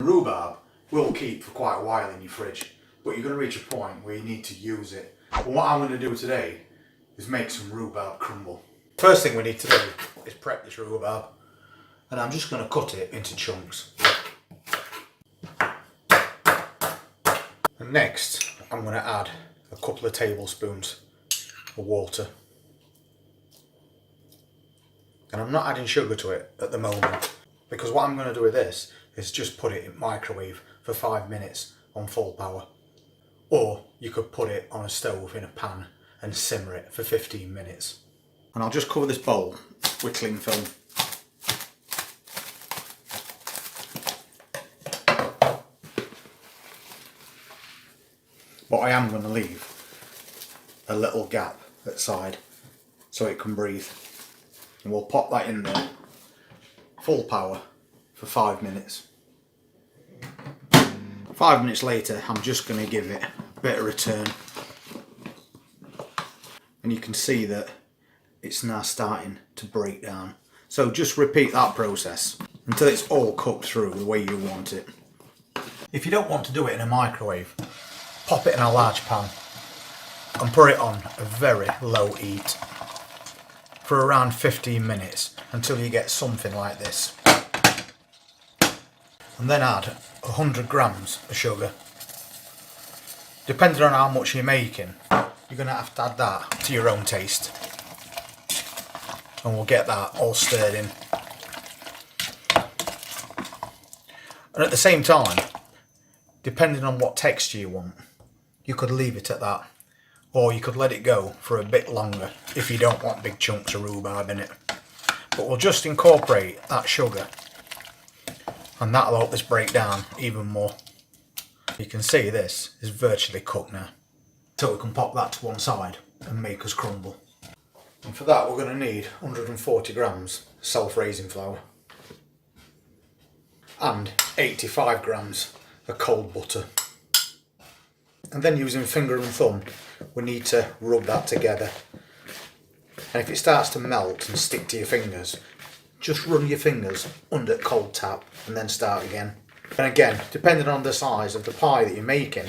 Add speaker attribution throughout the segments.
Speaker 1: Rhubarb will keep for quite a while in your fridge, but you're going to reach a point where you need to use it. But what I'm going to do today is make some rhubarb crumble. First thing we need to do is prep this rhubarb, and I'm just going to cut it into chunks. And next I'm going to add a couple of tablespoons of water. And I'm not adding sugar to it at the moment, because what I'm going to do with this is just put it in microwave for 5 minutes on full power. Or you could put it on a stove in a pan and simmer it for 15 minutes. And I'll just cover this bowl with cling film. But I am going to leave a little gap at side so it can breathe. And we'll pop that in there, full power, for 5 minutes. 5 minutes later, I'm just going to give it a bit of a turn. And you can see that it's now starting to break down. So just repeat that process until it's all cooked through the way you want it. If you don't want to do it in a microwave, pop it in a large pan and put it on a very low heat for around 15 minutes until you get something like this. And then add 100 grams of sugar. Depending on how much you're making, you're going to have to add that to your own taste. And we'll get that all stirred in. And at the same time, depending on what texture you want, you could leave it at that. Or you could let it go for a bit longer if you don't want big chunks of rhubarb in it. But we'll just incorporate that sugar, and that'll help this break down even more. You can see this is virtually cooked now. So we can pop that to one side and make us crumble. And for that we're going to need 140 grams self-raising flour and 85 grams of cold butter. And then using finger and thumb, we need to rub that together. And if it starts to melt and stick to your fingers, just run your fingers under cold tap and then start again. And again, depending on the size of the pie that you're making,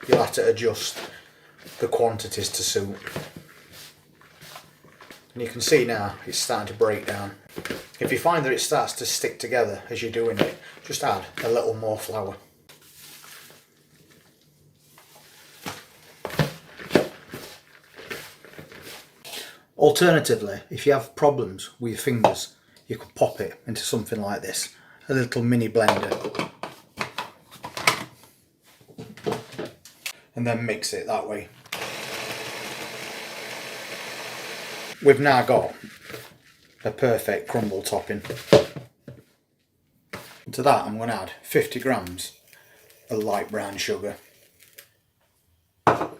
Speaker 1: you'll have to adjust the quantities to suit. And you can see now it's starting to break down. If you find that it starts to stick together as you're doing it, just add a little more flour. Alternatively, if you have problems with your fingers, you could pop it into something like this, a little mini blender, and then mix it that way. We've now got a perfect crumble topping. To that I'm going to add 50 grams of light brown sugar, and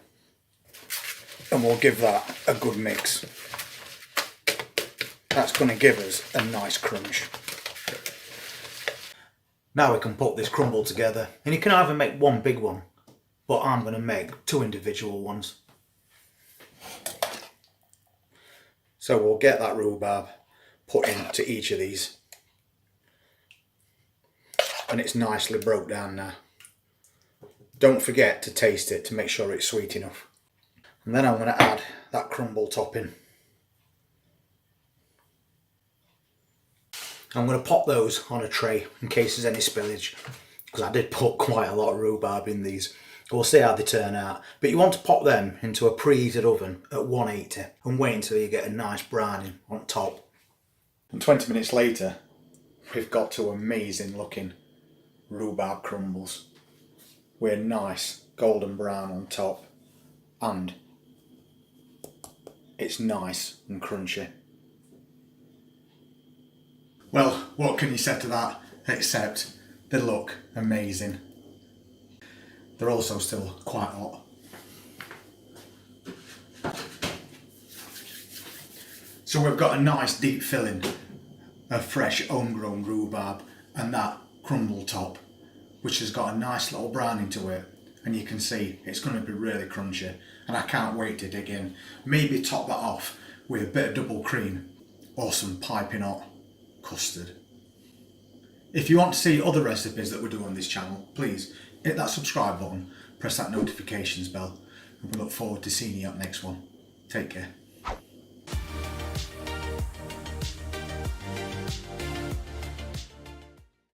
Speaker 1: we'll give that a good mix. That's going to give us a nice crunch. Now we can put this crumble together, and you can either make one big one, but I'm going to make 2 individual ones. So we'll get that rhubarb put into each of these, and it's nicely broke down now. Don't forget to taste it to make sure it's sweet enough. And then I'm going to add that crumble topping. I'm going to pop those on a tray in case there's any spillage, because I did put quite a lot of rhubarb in these. We'll see how they turn out. But you want to pop them into a preheated oven at 180 and wait until you get a nice browning on top. And 20 minutes later, we've got 2 amazing looking rhubarb crumbles. We're nice golden brown on top, and it's nice and crunchy. Well, what can you say to that except they look amazing. They're also still quite hot. So we've got a nice deep filling of fresh homegrown rhubarb and that crumble top, which has got a nice little browning to it, and you can see it's going to be really crunchy, and I can't wait to dig in. Maybe top that off with a bit of double cream or some piping hot custard. If you want to see other recipes that we do on this channel, please hit that subscribe button, press that notifications bell, and we look forward to seeing you at the next one. Take care.